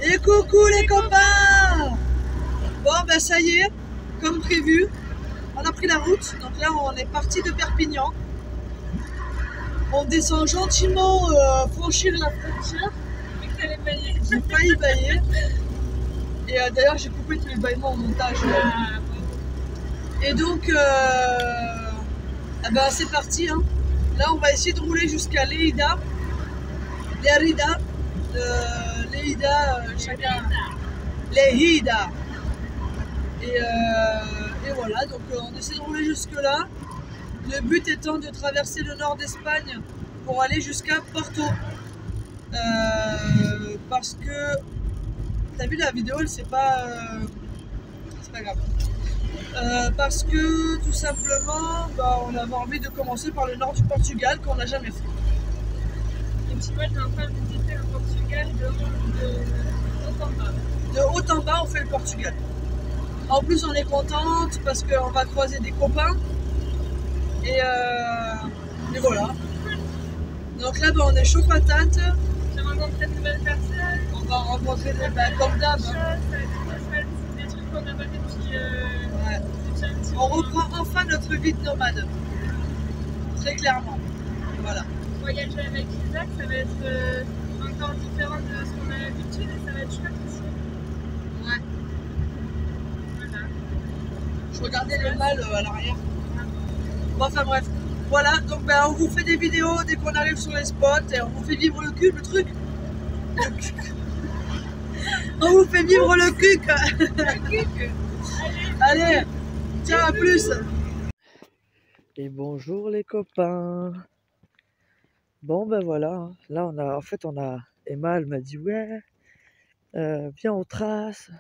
Et coucou les copains! Bon ben ça y est, comme prévu, on a pris la route, donc là on est parti de Perpignan. On descend gentiment franchir la frontière. J'ai failli bailler. Et d'ailleurs j'ai coupé tous les bâillements au montage. Et donc ben, c'est parti. Hein. Là on va essayer de rouler jusqu'à Lleida. Lleida. Lleida, chacun. Lleida. Et voilà, donc on essaie de rouler jusque là. Le but étant de traverser le nord d'Espagne pour aller jusqu'à Porto. Parce que t'as vu la vidéo, c'est pas grave. Parce que tout simplement, bah, on avait envie de commencer par le nord du Portugal qu'on n'a jamais fait. Et tu vois, t'es en train de visiter le Portugal de haut en bas. De haut en bas, on fait le Portugal. En plus, on est contente parce qu'on va croiser des copains. Et voilà. Donc là, ben, on est chaud patate. J'ai rencontré de nouvelles personnes. On va rencontrer des comme d'hab. Des trucs qu'on n'a pas fait depuis Ouais. un petit On reprend enfin notre vie de nomade. Très clairement. Voilà. Voyager avec Isaac, ça va être encore différent de ce qu'on a l'habitude et ça va être chouette aussi. Ouais. Voilà. Je regardais le mâle à l'arrière. Bon, enfin bref. Voilà, donc ben, on vous fait des vidéos dès qu'on arrive sur les spots et on vous fait vivre le cul, le truc. On vous fait vivre le cul. Allez, tiens, à plus. Et bonjour les copains. Bon ben voilà, là on a, Emma elle m'a dit ouais, viens on trace.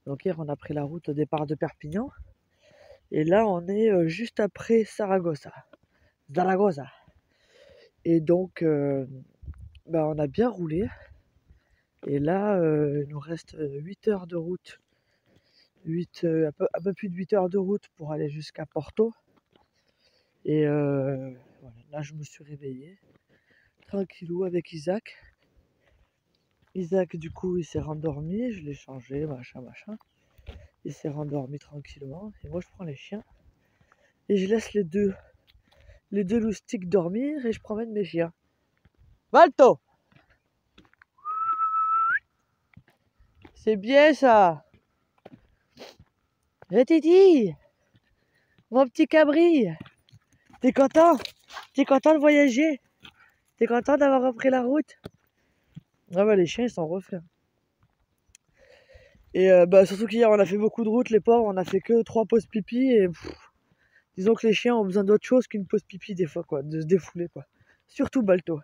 Donc hier on a pris la route au départ de Perpignan. Et là on est juste après Zaragoza. Et donc bah, on a bien roulé. Et là il nous reste 8 heures de route. Un peu plus de 8 heures de route pour aller jusqu'à Porto. Et voilà, là je me suis réveillé. Tranquillou avec Isaac. Isaac du coup il s'est rendormi, je l'ai changé, machin. Il s'est rendormi tranquillement. Et moi je prends les chiens. Et je laisse les deux loustiques dormir et je promène mes chiens. Valto! C'est bien ça! Eh Titi! Mon petit cabri! T'es content? T'es content de voyager? T'es content d'avoir repris la route? Ah bah les chiens ils sont refaits. Et bah surtout qu'hier on a fait beaucoup de route, les pauvres, on a fait que 3 pauses pipi et disons que les chiens ont besoin d'autre chose qu'une pause pipi des fois quoi, de se défouler quoi. Surtout Balto.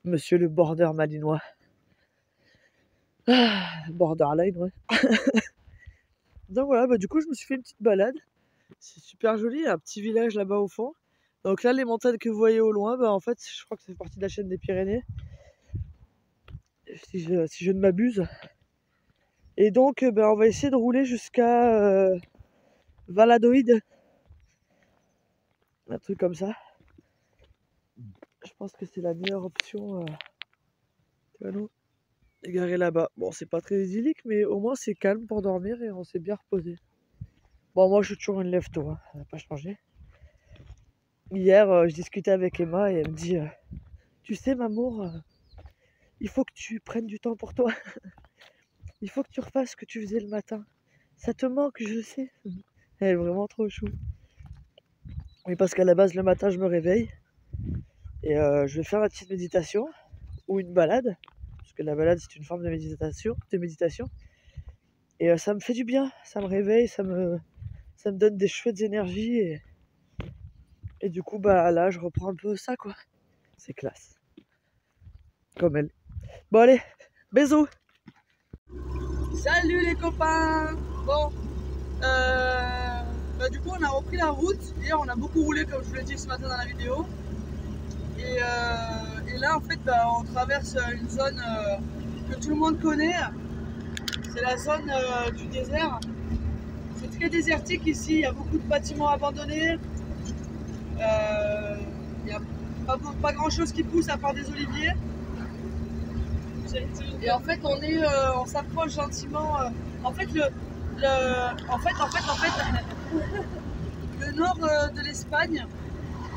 Monsieur le border malinois. Ah, borderline ouais. Donc voilà, bah du coup je me suis fait une petite balade. C'est super joli, il y a un petit village là-bas au fond. Donc là les montagnes que vous voyez au loin, bah en fait je crois que ça fait partie de la chaîne des Pyrénées. Si je ne m'abuse. Et donc bah, on va essayer de rouler jusqu'à Valladolid. Un truc comme ça. Je pense que c'est la meilleure option. Nous égaré là-bas. Bon, c'est pas très idyllique, mais au moins c'est calme pour dormir et on s'est bien reposé. Bon, moi je suis toujours une lève-tôt, hein. Ça n'a pas changé. Hier, je discutais avec Emma et elle me dit tu sais, Mamour, il faut que tu prennes du temps pour toi. Il faut que tu refasses ce que tu faisais le matin. Ça te manque, je sais. Elle est vraiment trop chou. Oui, parce qu'à la base, le matin, je me réveille et je vais faire ma petite méditation ou une balade. Parce que la balade, c'est une forme de méditation. Et ça me fait du bien, ça me réveille, ça me donne des chouettes énergies. Et du coup, bah là, je reprends un peu ça, quoi. C'est classe. Comme elle. Bon, allez, bisous. Salut les copains. Bon, bah, du coup, on a repris la route. Hier, on a beaucoup roulé, comme je vous l'ai dit ce matin dans la vidéo. Et là, en fait, bah, on traverse une zone que tout le monde connaît. C'est la zone du désert. C'est très désertique ici, il y a beaucoup de bâtiments abandonnés. Il n'y a pas grand chose qui pousse à part des oliviers. Et en fait, on s'approche gentiment. En fait, le nord de l'Espagne,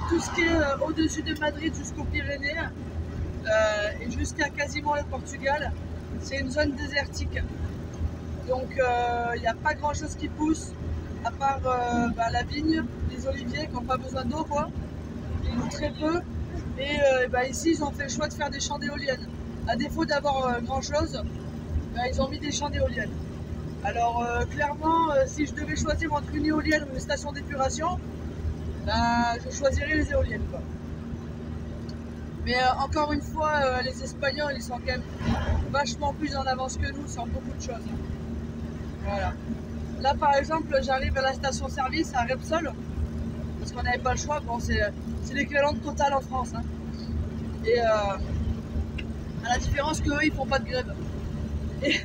tout ce qui est au-dessus de Madrid jusqu'aux Pyrénées et jusqu'à quasiment le Portugal, c'est une zone désertique. Donc il n'y a pas grand chose qui pousse à part la vigne, les oliviers qui n'ont pas besoin d'eau quoi, ou très peu. Et ici ils ont fait le choix de faire des champs d'éoliennes. À défaut d'avoir grand chose, ils ont mis des champs d'éoliennes. Alors clairement, si je devais choisir entre une éolienne ou une station d'épuration, je choisirais les éoliennes quoi. Mais encore une fois, les Espagnols ils sont quand même vachement plus en avance que nous sur beaucoup de choses. Voilà. Là par exemple, j'arrive à la station-service à Repsol parce qu'on n'avait pas le choix. Bon, c'est l'équivalent de Total en France. Hein. Et à la différence qu'eux ils font pas de grève. Et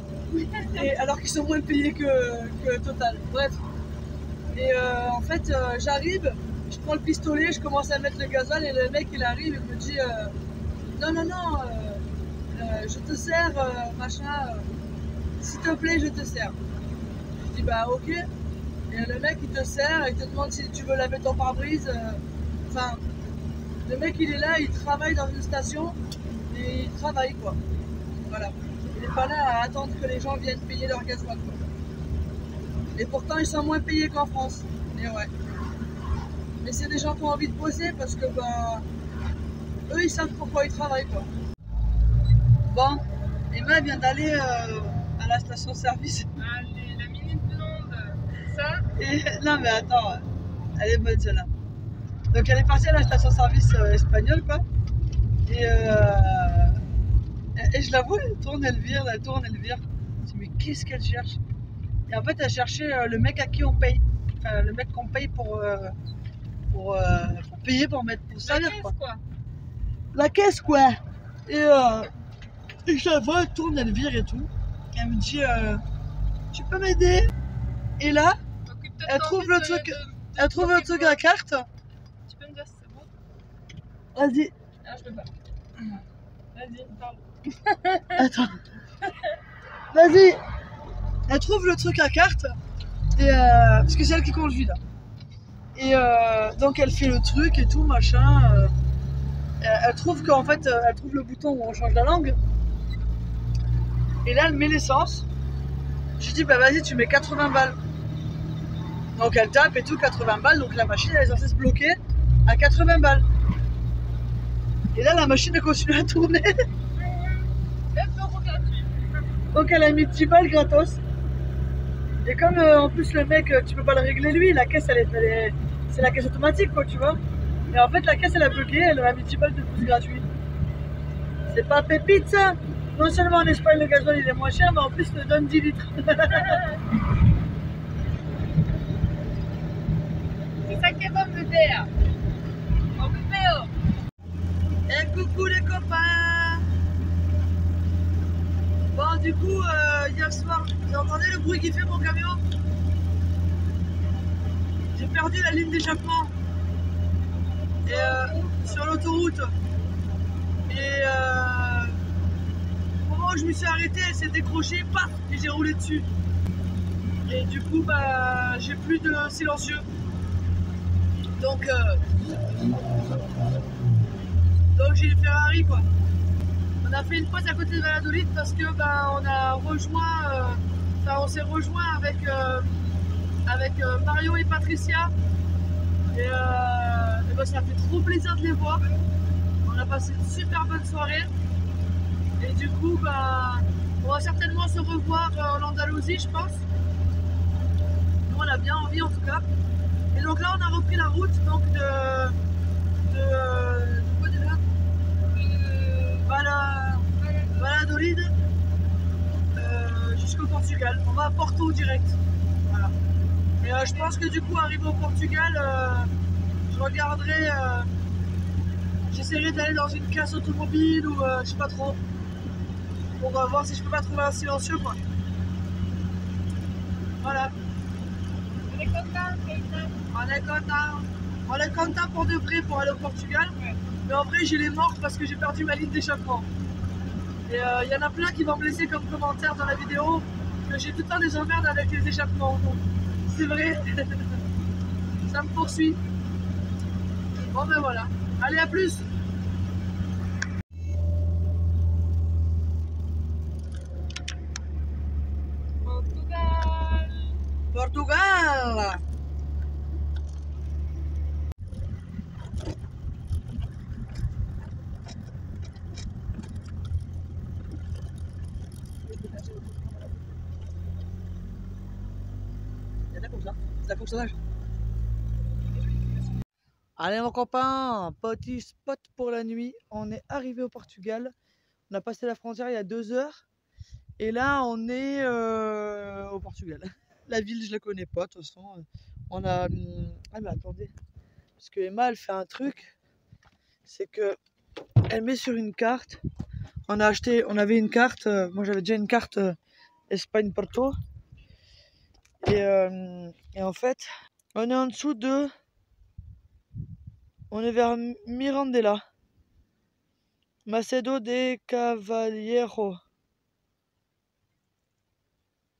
alors qu'ils sont moins payés que Total. Bref. Et en fait, j'arrive, je prends le pistolet, je commence à mettre le gazole et le mec il arrive et me dit non, je te sers, machin, s'il te plaît, je te sers. Je dis bah ok. Et le mec il te sert, il te demande si tu veux laver ton pare-brise. Enfin, le mec il est là, il travaille dans une station et il travaille quoi. Voilà. Il n'est pas là à attendre que les gens viennent payer leur gasoil quoi. Et pourtant ils sont moins payés qu'en France. Et ouais. Mais c'est des gens qui ont envie de bosser parce que eux ils savent pourquoi ils travaillent quoi. Bon, Emma vient d'aller à la station-service. Allez, la minute blonde, ça. Et non mais attends, elle est bonne celle-là. Donc elle est partie à la station-service espagnole quoi. Et je la vois, elle tourne, elle vire. Je me dis mais qu'est-ce qu'elle cherche? Et en fait elle cherchait le mec à qui on paye. Enfin le mec qu'on paye pour payer pour mettre pour servir quoi. La caisse quoi. Et je la vois, elle tourne, elle vire et tout. Et elle me dit tu peux m'aider? Et là elle trouve le truc. Elle trouve le truc à la carte. Tu peux me dire si c'est bon? Vas-y. Ah, je peux pas. Vas-y, parle. Attends. Vas-y. Elle trouve le truc à carte. Et parce que c'est elle qui conduit là. Et donc elle fait le truc et tout, machin. Elle trouve qu'en fait, elle trouve le bouton où on change la langue. Et là, elle met l'essence. Je lui dis, bah vas-y, tu mets 80 balles. Donc elle tape et tout, 80 balles. Donc la machine, elle est censée se bloquer à 80 balles. Et là, la machine, elle continue à tourner. Donc elle a mis 10 balles gratos. Et comme en plus le mec, tu peux pas le régler lui, la caisse, c'est la caisse automatique quoi, tu vois. Et en fait, la caisse, elle a bugué, elle a mis 10 balles de plus gratuit. C'est pas pépite ça. Non seulement en Espagne, le gasoil il est moins cher, mais en plus, il te donne 10 litres. C'est ça qui est bon me dire. On peut faire. Et coucou les copains. Bon, du coup, hier soir, vous entendez le bruit qu'il fait mon camion? J'ai perdu la ligne d'échappement. Et sur l'autoroute. Et au moment où je me suis arrêté, elle s'est décrochée, paf, et j'ai roulé dessus. Et du coup, j'ai plus de silencieux. Donc j'ai le Ferrari quoi. On a fait une pause à côté de Valladolid parce que on a rejoint, on s'est rejoint avec Mario et Patricia. Et ça fait trop plaisir de les voir. On a passé une super bonne soirée. Et du coup, on va certainement se revoir en Andalousie, je pense. Nous, on a bien envie en tout cas. Et donc là, on a repris la route donc Valladolid jusqu'au Portugal. On va à Porto direct. Voilà. Et je pense que du coup, arrivé au Portugal, je regarderai. J'essaierai d'aller dans une casse automobile ou je sais pas trop. Pour voir si je peux pas trouver un silencieux quoi. Voilà. On est content, Keita. On est content. On est content pour de vrai pour aller au Portugal. Ouais. Mais en vrai, j'ai les morts parce que j'ai perdu ma ligne d'échappement. Et il y en a plein qui vont me laisser comme commentaire dans la vidéo que j'ai tout le temps des emmerdes avec les échappements. C'est vrai, ça me poursuit. Bon ben voilà, allez à plus. Portugal. Portugal. Il y en a comme ça, c'est un fonctionnage. Allez mon copain, petit spot pour la nuit. On est arrivé au Portugal. On a passé la frontière il y a 2 heures. Et là on est au Portugal. La ville je la connais pas de toute façon. On a... Ah mais attendez. Parce que Emma elle fait un truc. C'est que elle met sur une carte. On avait une carte. Moi j'avais déjà une carte Espagne-Porto. Et en fait, on est en dessous de... On est vers Mirandela. Macedo de Cavaliero.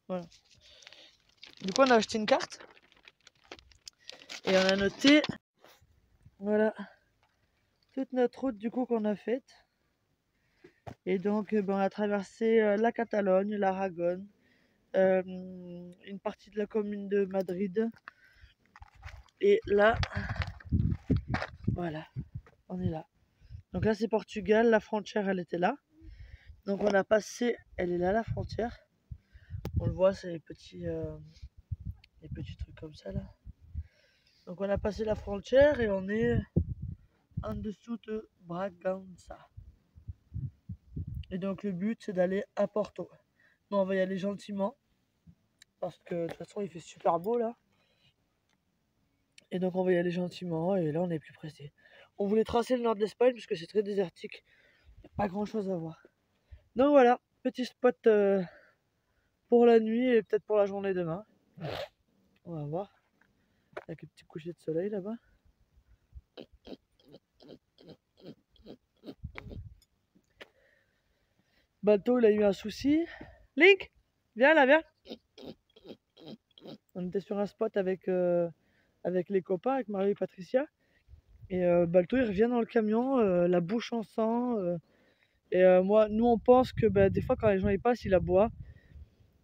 Voilà. Du coup, on a acheté une carte. Et on a noté, voilà, toute notre route du coup qu'on a faite. Et donc, on a traversé la Catalogne, l'Aragon, une partie de la commune de Madrid. Et là, voilà, on est là. Donc là, c'est Portugal, la frontière, elle était là. Donc on a passé, elle est là, la frontière. On le voit, c'est les petits trucs comme ça, là. Donc on a passé la frontière et on est en dessous de Bragança. Et donc le but, c'est d'aller à Porto. Nous, on va y aller gentiment. Parce que de toute façon, il fait super beau, là. Et donc on va y aller gentiment. Et là, on est plus pressé. On voulait tracer le nord de l'Espagne parce que c'est très désertique. Il n'y a pas grand chose à voir. Donc voilà, petit spot pour la nuit et peut-être pour la journée demain. On va voir. Avec un petit coucher de soleil là-bas. Bateau, il a eu un souci. Link, viens là, viens. On était sur un spot avec les copains, avec Marie et Patricia. Et Balto, il revient dans le camion, la bouche en sang. Nous, on pense que des fois, quand les gens y passent, il aboie.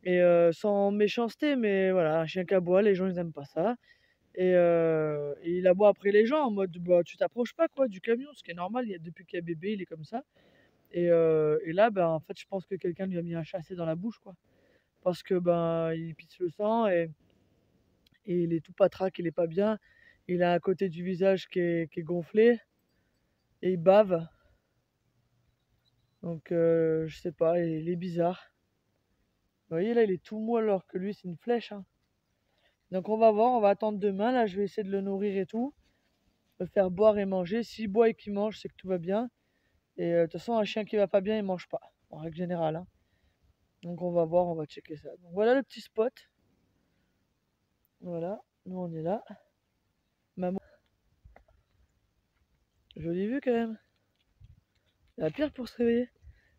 Et sans méchanceté, mais voilà, un chien qui aboie, les gens, ils aiment pas ça. Et il aboie après les gens en mode, tu t'approches pas quoi du camion, ce qui est normal, depuis qu'il y a bébé, il est comme ça. Et là, en fait, je pense que quelqu'un lui a mis un chassé dans la bouche, quoi. Parce que il pisse le sang et il est tout patraque, il est pas bien. Il a un côté du visage qui est gonflé et il bave. Donc je sais pas, il est bizarre. Vous voyez là, il est tout mou alors que lui c'est une flèche. Hein. Donc on va voir, on va attendre demain. Là, je vais essayer de le nourrir et tout, le faire boire et manger. S'il boit et qu'il mange, c'est que tout va bien. Et de toute façon, un chien qui va pas bien, il mange pas, en règle générale. Hein. Donc on va voir, on va checker ça. Donc voilà le petit spot. Voilà, nous on est là. Maman. Jolie vue quand même. Il y a la pierre pour se réveiller.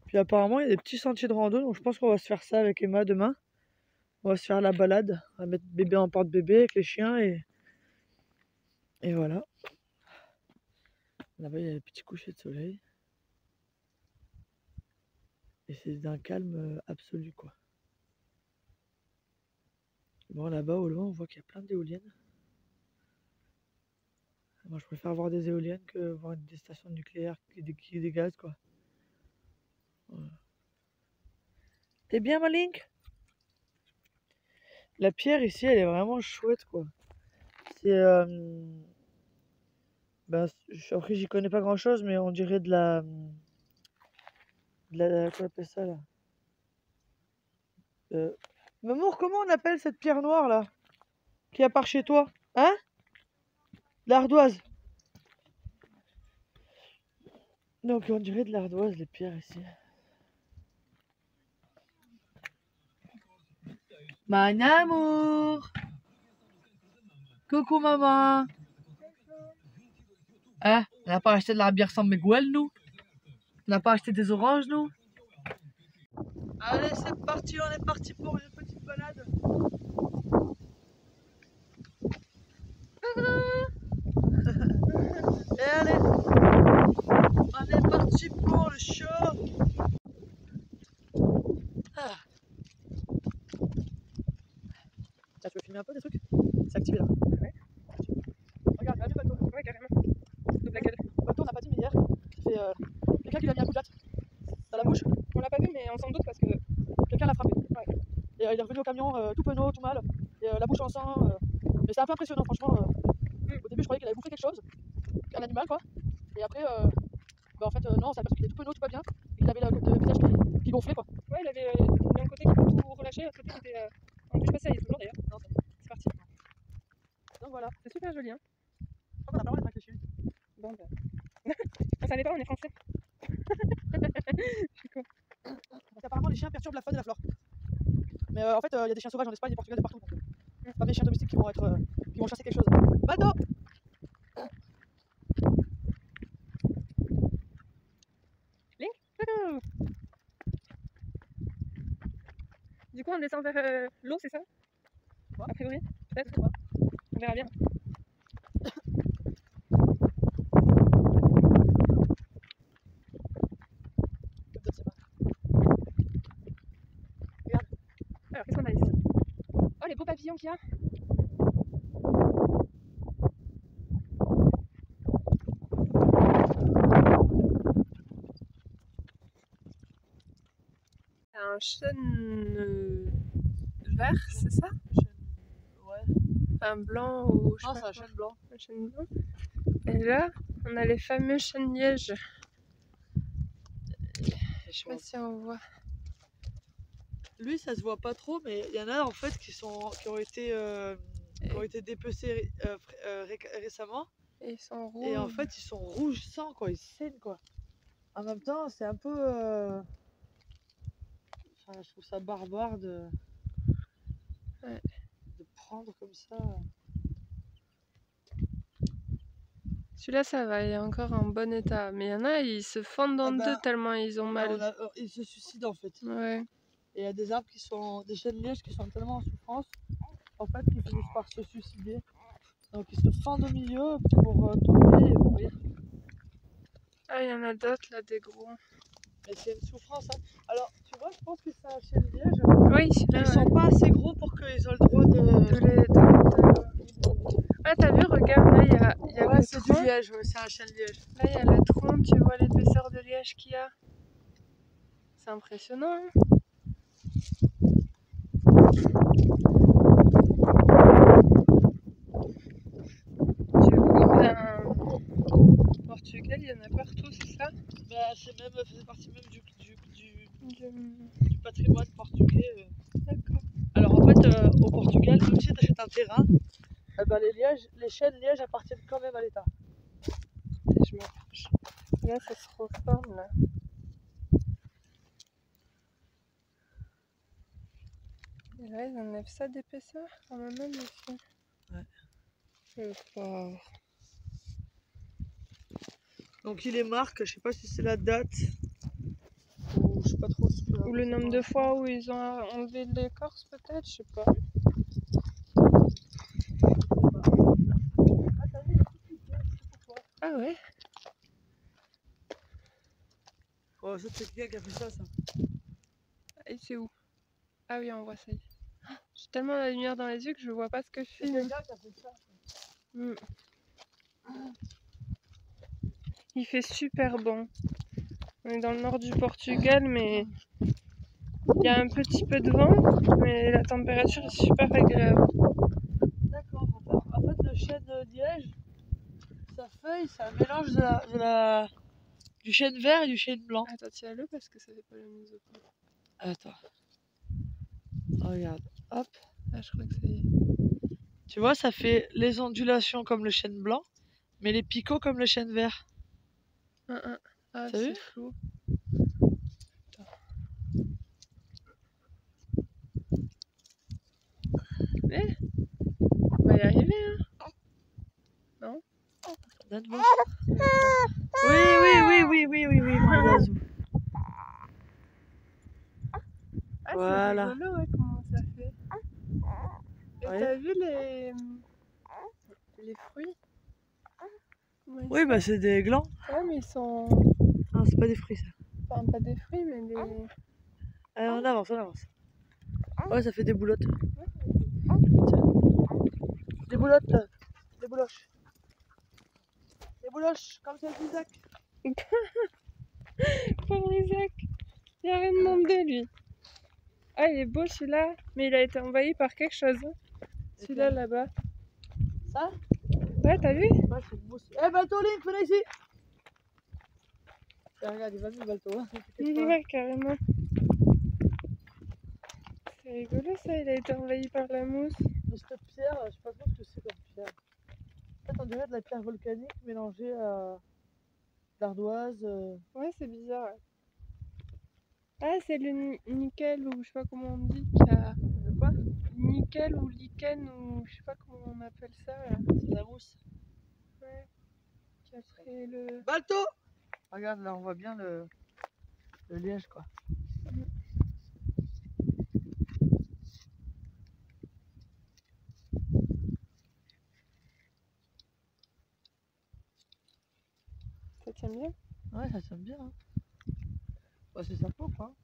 Puis apparemment il y a des petits sentiers de rando, donc je pense qu'on va se faire ça avec Emma demain. On va se faire la balade. On va mettre bébé en porte-bébé avec les chiens et voilà. Là-bas il y a les petits couchers de soleil. Et c'est d'un calme absolu quoi. Bon là-bas au loin on voit qu'il y a plein d'éoliennes. Moi je préfère voir des éoliennes que voir des stations nucléaires qui dégazent quoi. Voilà. T'es bien ma Link? La pierre ici elle est vraiment chouette quoi. C'est après j'y connais pas grand chose mais on dirait de la comment on appelle ça là? Mamour, comment on appelle cette pierre noire là? Qui a par chez toi? Hein? L'ardoise. Donc on dirait de l'ardoise les pierres ici. Mon amour. Coucou maman. Hein? On n'a pas acheté de la bière sans Miguel nous? On n'a pas acheté des oranges nous? Allez, c'est parti, on est parti pour une petite balade. Et allez, on est parti pour le show. Ah. Là, tu veux filmer un peu des trucs? C'est activé là. Ouais. Regarde, il y a le bateau. Ouais, carrément. Double la gueule. Le bateau, on n'a pas dit, mais hier, c'est quelqu'un qui l'a mis un coup de latte dans la bouche. On l'a pas vu, mais on s'en doute parce que. Quelqu'un l'a frappé. Ouais. Et il est revenu au camion tout penaud, tout mal, et la bouche en sang. Mais c'est un peu impressionnant, franchement. Au début, je croyais qu'il avait bouffé quelque chose, un animal quoi. Et après, bah, en fait, non, c'est parce qu'il est tout penaud, tout pas bien. Il avait le visage qui gonflait quoi. Ouais, il avait d'un côté qui était tout relâché, l'autre côté qui était en plus passé, il est toujours d'ailleurs. Non, C'est parti. donc voilà. C'est super joli, hein. Je crois qu'on a pas le droit d'être avec les chiens. Bon, bah. On savait pas, on est français. Je suis con. Parce qu'apparemment, les chiens perturbent la faune et la flore. Mais en fait, il y a des chiens sauvages en Espagne et Portugal et partout. Donc, c'est pas des chiens domestiques qui vont chasser quelque chose. Bateau! Du coup, on descend vers l'eau, c'est ça? Quoi? A priori, peut-être. Quoi? On verra bien. Alors, qu'est-ce qu'on a ici? Oh, les beaux papillons qu'il y a! Un chêne vert, c'est ça? Ouais. Un blanc ou je sais Non, pas c'est un quoi. chêne blanc. Un chêne blanc. Et là, on a les fameux chênes lièges. Je sais pas si on voit. Lui, ça se voit pas trop, mais il y en a en fait qui ont été dépecés récemment. Et ils sont rouges. Et en fait, ils sont rouges sang, quoi. Ils saignent, quoi. En même temps, c'est un peu. Enfin, je trouve ça barbare de prendre comme ça. Celui-là, ça va, il est encore en bon état. Mais il y en a, ils se fendent en deux tellement ils ont mal. Ils se suicident en fait. Ouais. Et il y a des arbres des chênes lièges qui sont tellement en souffrance, en fait, qu'ils finissent par se suicider. Donc ils se fendent au milieu pour tomber et mourir. Ah, il y en a d'autres là, des gros. Mais c'est une souffrance. Hein. Alors, tu vois, je pense que c'est un chêne liège. Oui, Mais ils sont pas assez gros pour qu'ils aient le droit Ah, t'as vu, regarde, là, il y a Ouais, le c'est tronc. du liège, ouais, c'est un chêne liège. Là, il y a le tronc, tu vois l'épaisseur de liège qu'il y a. C'est impressionnant, hein. Du coup, au Portugal, il y en a partout, c'est ça? Bah, ça fait partie même du Du- patrimoine portugais. D'accord. Alors en fait, au Portugal, même si tu achètes un terrain, bah, les chênes lièges appartiennent quand même à l'État. Et je m'approche. Là, ça se reforme, là. Et là, ils enlèvent ça d'épaisseur, quand même, ici. Ouais. Le pauvre. Donc il est marque, je sais pas si c'est la date ou je sais pas trop ce que. Ou le nombre de fois où ils ont enlevé de l'écorce, peut-être, je sais pas. Ah ouais? Oh, ça c'est quelqu'un qui a fait ça. Et c'est où? Ah oui, on voit ça. J'ai tellement la lumière dans les yeux que je vois pas ce que je C'est filme. quelqu'un qui a fait ça. Mm. Il fait super bon. On est dans le nord du Portugal, mais il y a un petit peu de vent, mais la température est super agréable. D'accord. En fait, le chêne liège, sa feuille, c'est un mélange du chêne vert et du chêne blanc. Attends, tiens-le parce que ça fait pas la mise au point. Attends. Regarde. Hop. Ah, je crois que ça y est. Tu vois, ça fait les ondulations comme le chêne blanc, mais les picots comme le chêne vert. Ah, T'as c'est vu? flou. Attends. Mais on va y arriver, hein? Non? Donne-moi. Oui, mon oiseau. Voilà. C'est rigolo, ouais, comment ça fait. Et Ouais. t'as vu les fruits? Comment ils Oui, bah sont? c'est des glands. Ouais, mais ils sont. Non, c'est pas des fruits ça. Enfin, pas des fruits, mais des. On avance, on avance. Ouais, ça fait des boulottes. Des boulottes, des bouloches. Des bouloches, comme celle d'Isaac. Pauvre Isaac, il a rien demandé lui. Ah, il est beau celui-là, mais il a été envahi par quelque chose. Hein. Celui-là là-bas. Ça? Ouais, t'as vu? Ouais, c'est une mousse. Eh, Balto, Link, venez ici! Regarde, il va mieux, Balto. Hein, t'inquiète pas. Ouais, carrément. C'est rigolo ça, il a été envahi par la mousse. Mais cette pierre, je sais pas trop ce que c'est comme pierre. En fait, on dirait de la pierre volcanique mélangée à d'ardoise. Ouais, c'est bizarre. Ouais. Ah, c'est le nickel ou je sais pas comment on dit. De quoi? Nickel ou lichen ou je sais pas comment on appelle ça. Là. C'est de la mousse. Ouais. Qui a pris le. Balto! Regarde, là, on voit bien le liège, quoi. Ça tient bien? Ouais, ça sonne bien. Hein. Bah, c'est sa peau, quoi.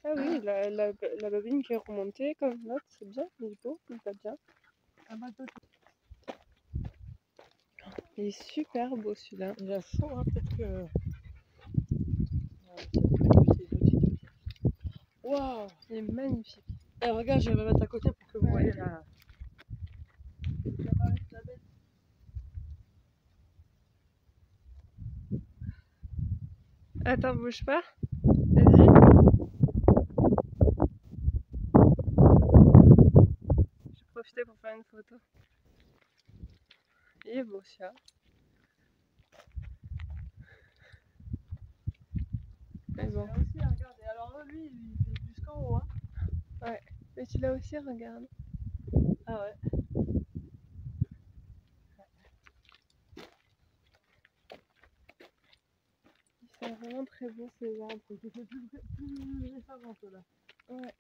Ah oui, la bobine qui est remontée comme l'autre, c'est bien, il est beau, il va bien. Un bateau. Il est super beau celui-là. Il a chaud, hein, peut-être que. Waouh! Il est magnifique. Eh, regarde, je vais me mettre à côté pour que vous Ouais. voyez la. La bête. Attends, bouge pas. Vas-y. Je vais profiter pour faire une photo. Il est beau celui-là. Mais bon. Là aussi, regarde. Et alors là, lui, il fait jusqu'en haut. Hein. Mais tu l'as aussi, regarde. Ah ouais. Ils sont vraiment très beaux ces arbres. C'est plus récemment, ceux-là. Ouais.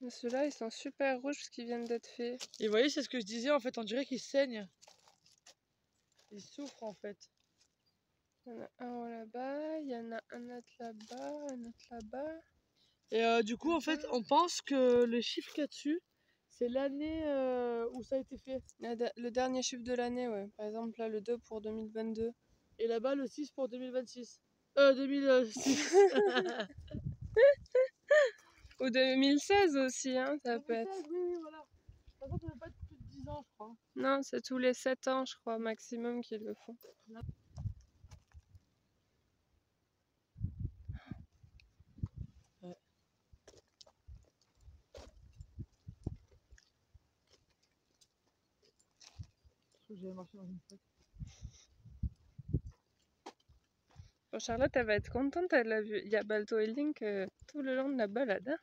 Mais ceux-là, ils sont super rouges parce qu'ils viennent d'être faits. Et vous voyez, c'est ce que je disais, en fait, on dirait qu'ils saignent. Ils souffrent, en fait. Il y en a un là-bas, il y en a un autre là-bas, un autre là-bas. Et du coup, en fait, on pense que le chiffre qu'il y a dessus, c'est l'année où ça a été fait. Le dernier chiffre de l'année, ouais. Par exemple, là, le 2 pour 2022. Et là-bas, le 6 pour 2026. 2006. Ou 2016 aussi, hein, ça peut être. Oui, oui, voilà. Par contre, ça ne peut pas être plus de 10 ans, je crois. Non, c'est tous les 7 ans, je crois, maximum qu'ils le font. Ouais. Je vais marcher dans une fête. Bon, Charlotte, elle va être contente, elle a vu. Il y a Balto et Link tout le long de la balade. Hein.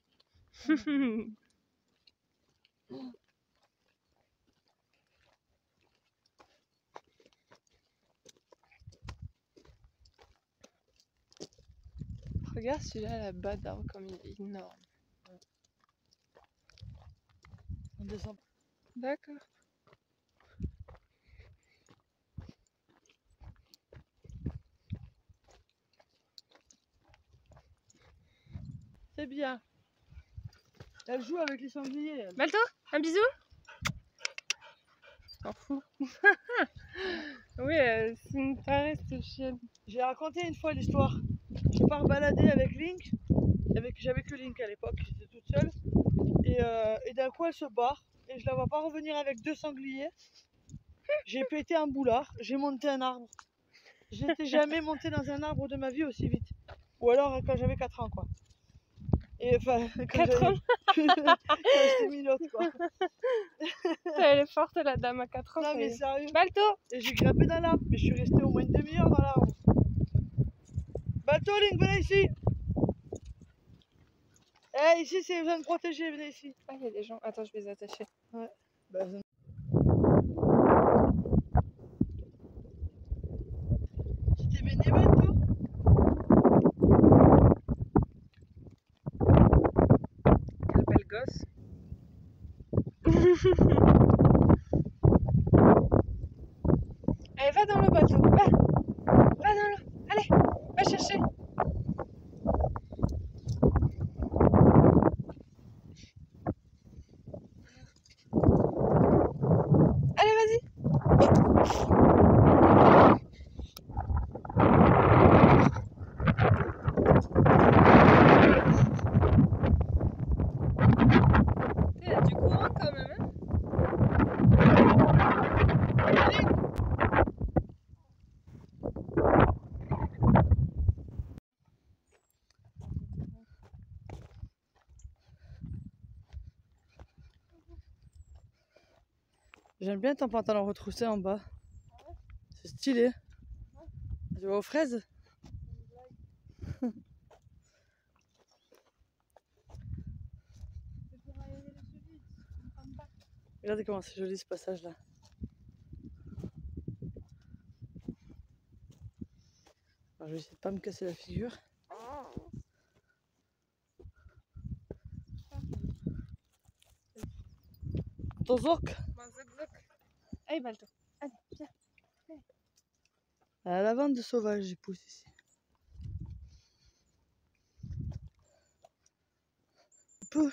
Regarde celui-là là-bas d'arbre comme il est énorme. On descend. D'accord. C'est bien. Elle joue avec les sangliers. Elle. Balto, un bisou. T'en fous. Oui, c'est une tarée cette chienne. J'ai raconté une fois l'histoire. Je pars balader avec Link. J'avais que Link à l'époque, j'étais toute seule. Et d'un coup, elle se barre. Et je la vois pas revenir avec 2 sangliers. J'ai pété un boulard. J'ai monté un arbre. J'étais jamais montée dans un arbre de ma vie aussi vite. Ou alors quand j'avais 4 ans, quoi. Et enfin, quand 4 ans. quand j'étais milote, quoi. Elle est forte la dame à 4 ans. Non, ça y mais est. sérieux. Balto. Et j'ai grimpé dans l'arbre. Mais je suis restée au moins une demi-heure dans l'arbre. Balto, Link, venez ici. Eh, ici, c'est zone protégée, venez ici. Ah, il y a des gens. Attends, je vais les attacher. Ouais. Bah, Allez, va dans le bateau. Va dans l'eau. Allez, va chercher. Allez, vas-y. Il y a du courant quand même, hein. J'aime bien ton pantalon retroussé en bas. C'est stylé. Tu vas aux fraises? Regardez comment c'est joli ce passage là. Alors, je vais essayer de pas me casser la figure. Ton zork. Allez, Balto. Allez, viens. La lavande sauvage, j'y pousse ici. Tu peux.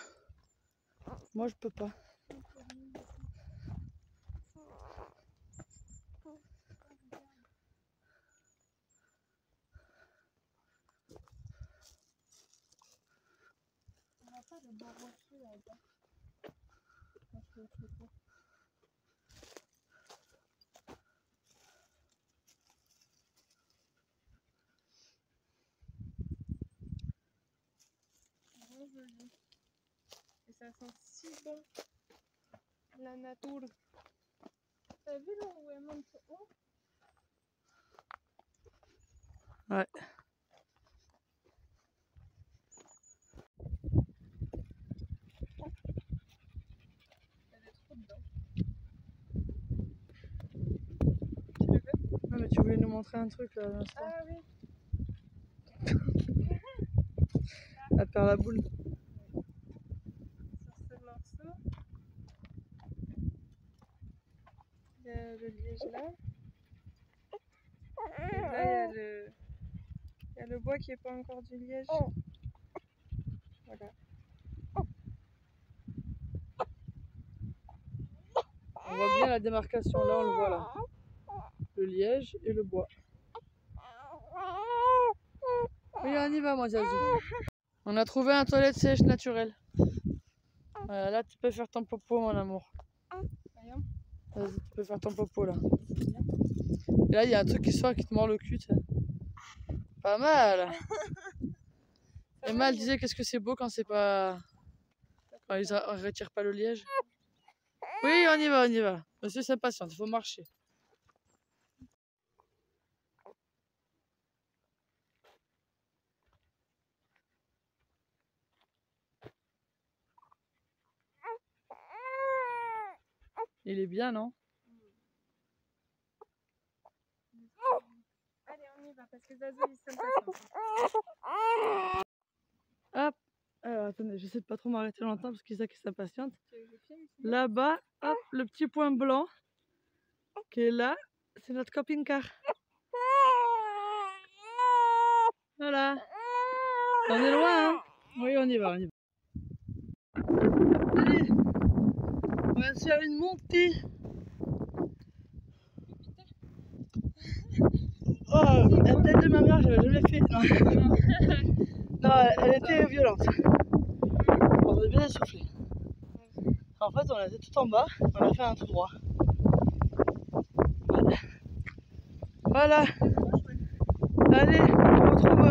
Moi je peux pas. Et ça sent si bon. La nature. T'as vu là où elle monte haut? Ouais. Elle est trop dedans. Non mais tu voulais nous montrer un truc là à l'instant. Ah oui. La perle à boule. Sur ce morceau, il y a le liège là. Et là, il y a le bois qui n'est pas encore du liège. Voilà. On voit bien la démarcation là, on le voit là. Le liège et le bois. Oui, on y va, moi, Zazou. On a trouvé un toilette sèche naturelle. Voilà, là, tu peux faire ton popo, mon amour. Vas-y, tu peux faire ton popo là. Et là, il y a un truc qui sort qui te mord le cul. Tu sais. Pas mal. Emma, elle disait qu'est-ce que c'est beau quand c'est pas. Quand ils retirent pas le liège. Oui, on y va, on y va. Monsieur s'impatiente, il faut marcher. Il est bien, non? Allez, on y va parce que Zazou il s'impatiente. Hop. Alors, attendez, j'essaie de pas trop m'arrêter longtemps parce qu'Isaac s'impatiente. Là-bas, hop, le petit point blanc qui est là, c'est notre camping-car. Voilà. On est loin, hein? Oui, on y va, on y va. Allez, on va se faire une montée. Oh, la tête de ma mère, je l'avais jamais fait. Non, elle était violente. On a bien essoufflé. En fait, on était tout en bas, on a fait un tout droit. Voilà. Allez, on retrouve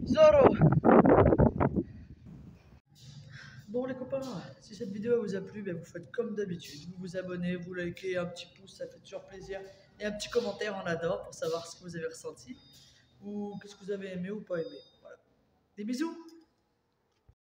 Zoro. Bon les copains, si cette vidéo vous a plu, ben vous faites comme d'habitude. Vous vous abonnez, vous likez, un petit pouce, ça fait toujours plaisir. Et un petit commentaire, on adore, pour savoir ce que vous avez ressenti. Ou qu'est-ce que vous avez aimé ou pas aimé. Voilà. Des bisous.